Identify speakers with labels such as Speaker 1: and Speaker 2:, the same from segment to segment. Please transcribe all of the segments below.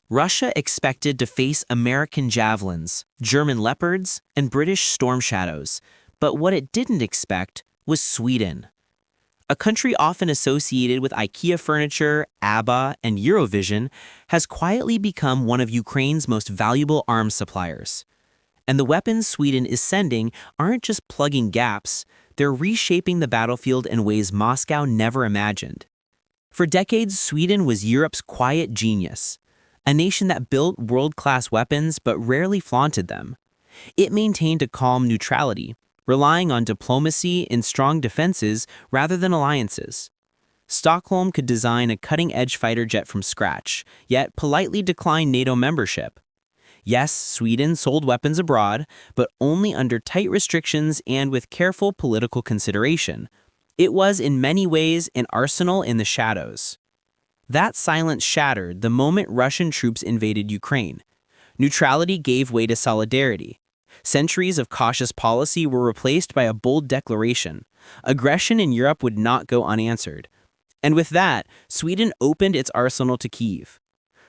Speaker 1: Russia expected to face American javelins, German leopards, and British storm shadows, but what it didn't expect was Sweden. A country often associated with IKEA furniture, ABBA, and Eurovision has quietly become one of Ukraine's most valuable arms suppliers. And the weapons Sweden is sending aren't just plugging gaps, they're reshaping the battlefield in ways Moscow never imagined. For decades, Sweden was Europe's quiet genius, a nation that built world-class weapons but rarely flaunted them. It maintained a calm neutrality, relying on diplomacy and strong defenses rather than alliances. Stockholm could design a cutting-edge fighter jet from scratch, yet politely decline NATO membership. Yes, Sweden sold weapons abroad, but only under tight restrictions and with careful political consideration. It was in many ways an arsenal in the shadows. That silence shattered the moment Russian troops invaded Ukraine. Neutrality gave way to solidarity. Centuries of cautious policy were replaced by a bold declaration. Aggression in Europe would not go unanswered. And with that, Sweden opened its arsenal to Kyiv.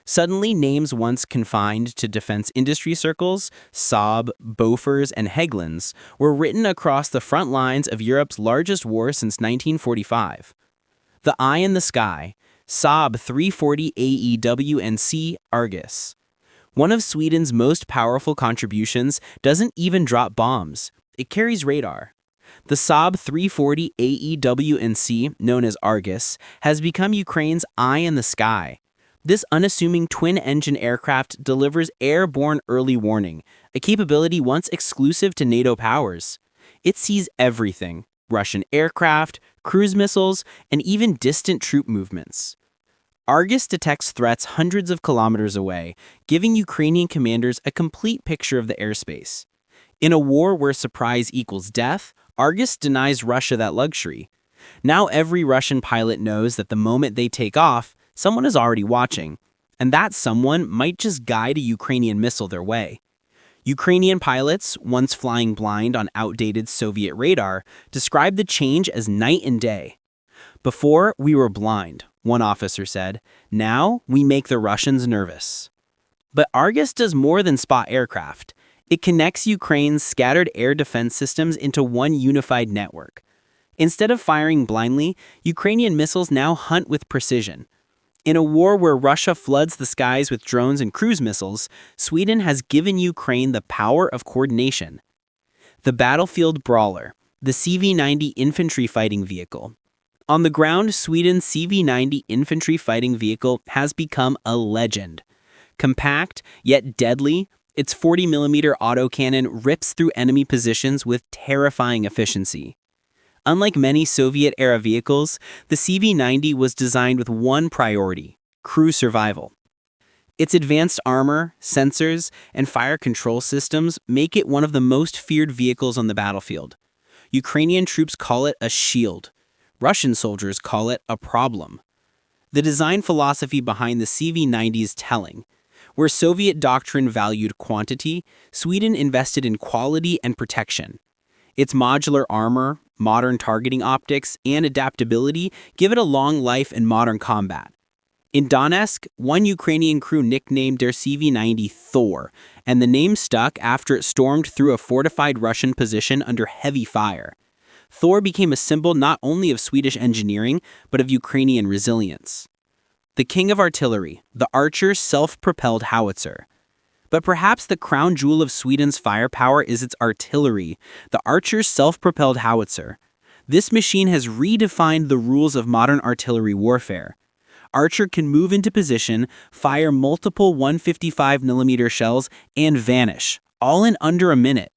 Speaker 1: Suddenly, names once confined to defense industry circles, Saab, Bofors, and Hägglunds, were written across the front lines of Europe's largest war since 1945. The eye in the sky, Saab 340 AEW and C Argus. One of Sweden's most powerful contributions doesn't even drop bombs. It carries radar. The Saab 340 AEW and C, known as Argus, has become Ukraine's eye in the sky. This unassuming twin-engine aircraft delivers airborne early warning, a capability once exclusive to NATO powers. It sees everything: Russian aircraft, cruise missiles, and even distant troop movements. Argus detects threats hundreds of kilometers away, giving Ukrainian commanders a complete picture of the airspace. In a war where surprise equals death, Argus denies Russia that luxury. Now every Russian pilot knows that the moment they take off, someone is already watching, and that someone might just guide a Ukrainian missile their way. Ukrainian pilots, once flying blind on outdated Soviet radar, describe the change as night and day. "Before, we were blind," one officer said. "Now, we make the Russians nervous." But Argus does more than spot aircraft. It connects Ukraine's scattered air defense systems into one unified network. Instead of firing blindly, Ukrainian missiles now hunt with precision. In a war where Russia floods the skies with drones and cruise missiles, Sweden has given Ukraine the power of coordination. The battlefield brawler, the CV-90 infantry fighting vehicle. On the ground, Sweden's CV-90 infantry fighting vehicle has become a legend. Compact, yet deadly, its 40mm autocannon rips through enemy positions with terrifying efficiency. Unlike many Soviet-era vehicles, the CV-90 was designed with one priority: crew survival. Its advanced armor, sensors, and fire control systems make it one of the most feared vehicles on the battlefield. Ukrainian troops call it a shield. Russian soldiers call it a problem. The design philosophy behind the CV-90 is telling. Where Soviet doctrine valued quantity, Sweden invested in quality and protection. Its modular armor, modern targeting optics, and adaptability give it a long life in modern combat. In Donetsk, one Ukrainian crew nicknamed their CV-90 Thor, and the name stuck after it stormed through a fortified Russian position under heavy fire. Thor became a symbol not only of Swedish engineering, but of Ukrainian resilience. The king of artillery, the Archer's self-propelled howitzer. But perhaps the crown jewel of Sweden's firepower is its artillery, the Archer's self-propelled howitzer. This machine has redefined the rules of modern artillery warfare. Archer can move into position, fire multiple 155mm shells, and vanish, all in under a minute.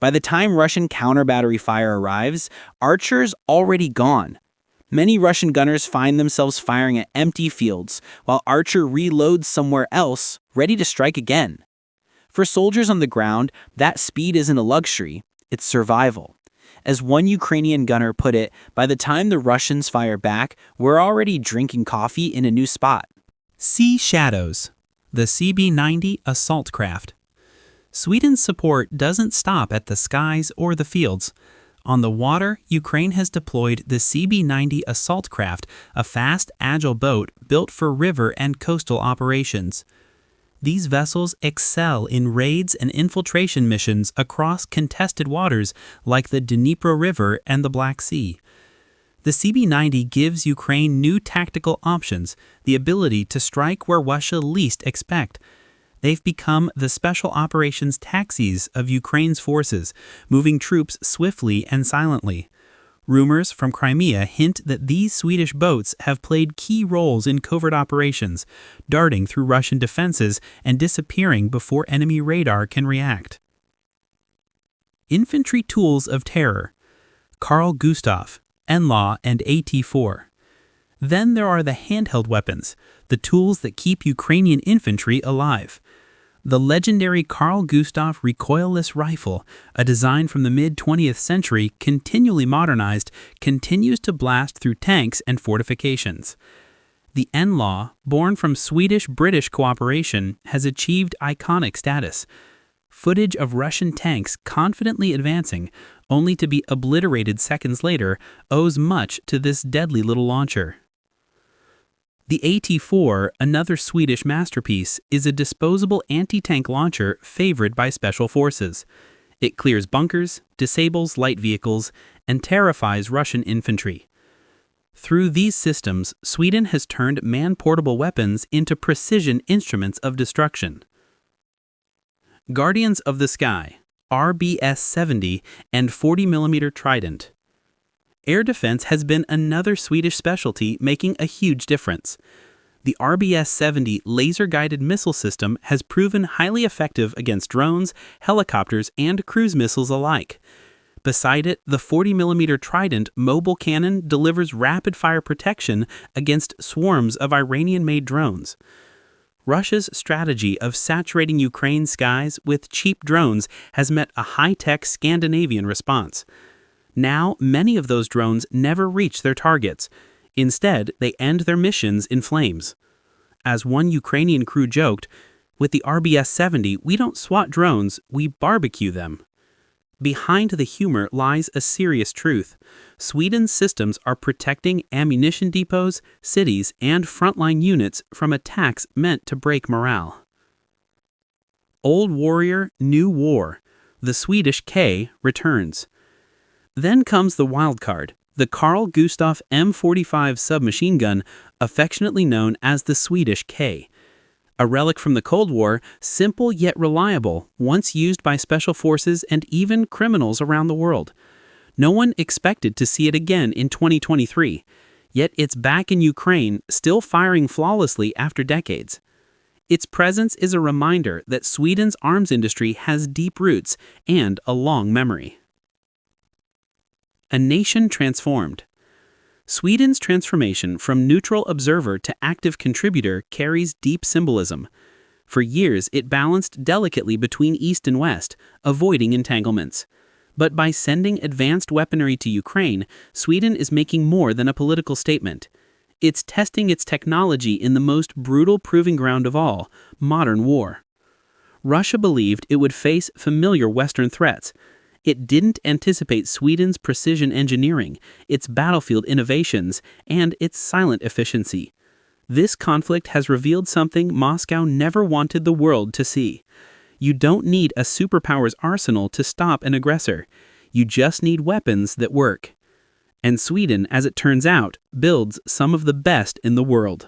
Speaker 1: By the time Russian counter-battery fire arrives, Archer's already gone. Many Russian gunners find themselves firing at empty fields, while Archer reloads somewhere else, ready to strike again. For soldiers on the ground, that speed isn't a luxury, it's survival. As one Ukrainian gunner put it, by the time the Russians fire back, we're already drinking coffee in a new spot.
Speaker 2: Sea Shadows, the CB-90 assault craft. Sweden's support doesn't stop at the skies or the fields. On the water, Ukraine has deployed the CB-90 assault craft, a fast, agile boat built for river and coastal operations. These vessels excel in raids and infiltration missions across contested waters like the Dnipro River and the Black Sea. The CB-90 gives Ukraine new tactical options, the ability to strike where Russia least expect. They've become the special operations taxis of Ukraine's forces, moving troops swiftly and silently. Rumors from Crimea hint that these Swedish boats have played key roles in covert operations, darting through Russian defenses and disappearing before enemy radar can react. Infantry tools of terror. Carl Gustaf, NLAW and AT-4. Then there are the handheld weapons, the tools that keep Ukrainian infantry alive. The legendary Carl Gustaf recoilless rifle, a design from the mid-20th century continually modernized, continues to blast through tanks and fortifications. The NLAW, born from Swedish-British cooperation, has achieved iconic status. Footage of Russian tanks confidently advancing, only to be obliterated seconds later, owes much to this deadly little launcher. The AT-4, another Swedish masterpiece, is a disposable anti-tank launcher favored by special forces. It clears bunkers, disables light vehicles, and terrifies Russian infantry. Through these systems, Sweden has turned man-portable weapons into precision instruments of destruction. Guardians of the Sky, RBS-70 and 40mm Trident. Air defense has been another Swedish specialty making a huge difference. The RBS-70 laser-guided missile system has proven highly effective against drones, helicopters, and cruise missiles alike. Beside it, the 40mm Trident mobile cannon delivers rapid-fire protection against swarms of Iranian-made drones. Russia's strategy of saturating Ukraine's skies with cheap drones has met a high-tech Scandinavian response. Now, many of those drones never reach their targets. Instead, they end their missions in flames. As one Ukrainian crew joked, "With the RBS-70, we don't SWAT drones, we barbecue them." Behind the humor lies a serious truth. Sweden's systems are protecting ammunition depots, cities, and frontline units from attacks meant to break morale. Old Warrior, New War. The Swedish K returns. Then comes the wild card, the Carl Gustaf M45 submachine gun, affectionately known as the Swedish K. A relic from the Cold War, simple yet reliable, once used by special forces and even criminals around the world. No one expected to see it again in 2023, yet it's back in Ukraine, still firing flawlessly after decades. Its presence is a reminder that Sweden's arms industry has deep roots and a long memory. A nation transformed. Sweden's transformation from neutral observer to active contributor carries deep symbolism. For years, it balanced delicately between East and West, avoiding entanglements. But by sending advanced weaponry to Ukraine, Sweden is making more than a political statement. It's testing its technology in the most brutal proving ground of all, modern war. Russia believed it would face familiar Western threats. It didn't anticipate Sweden's precision engineering, its battlefield innovations, and its silent efficiency. This conflict has revealed something Moscow never wanted the world to see. You don't need a superpower's arsenal to stop an aggressor. You just need weapons that work. And Sweden, as it turns out, builds some of the best in the world.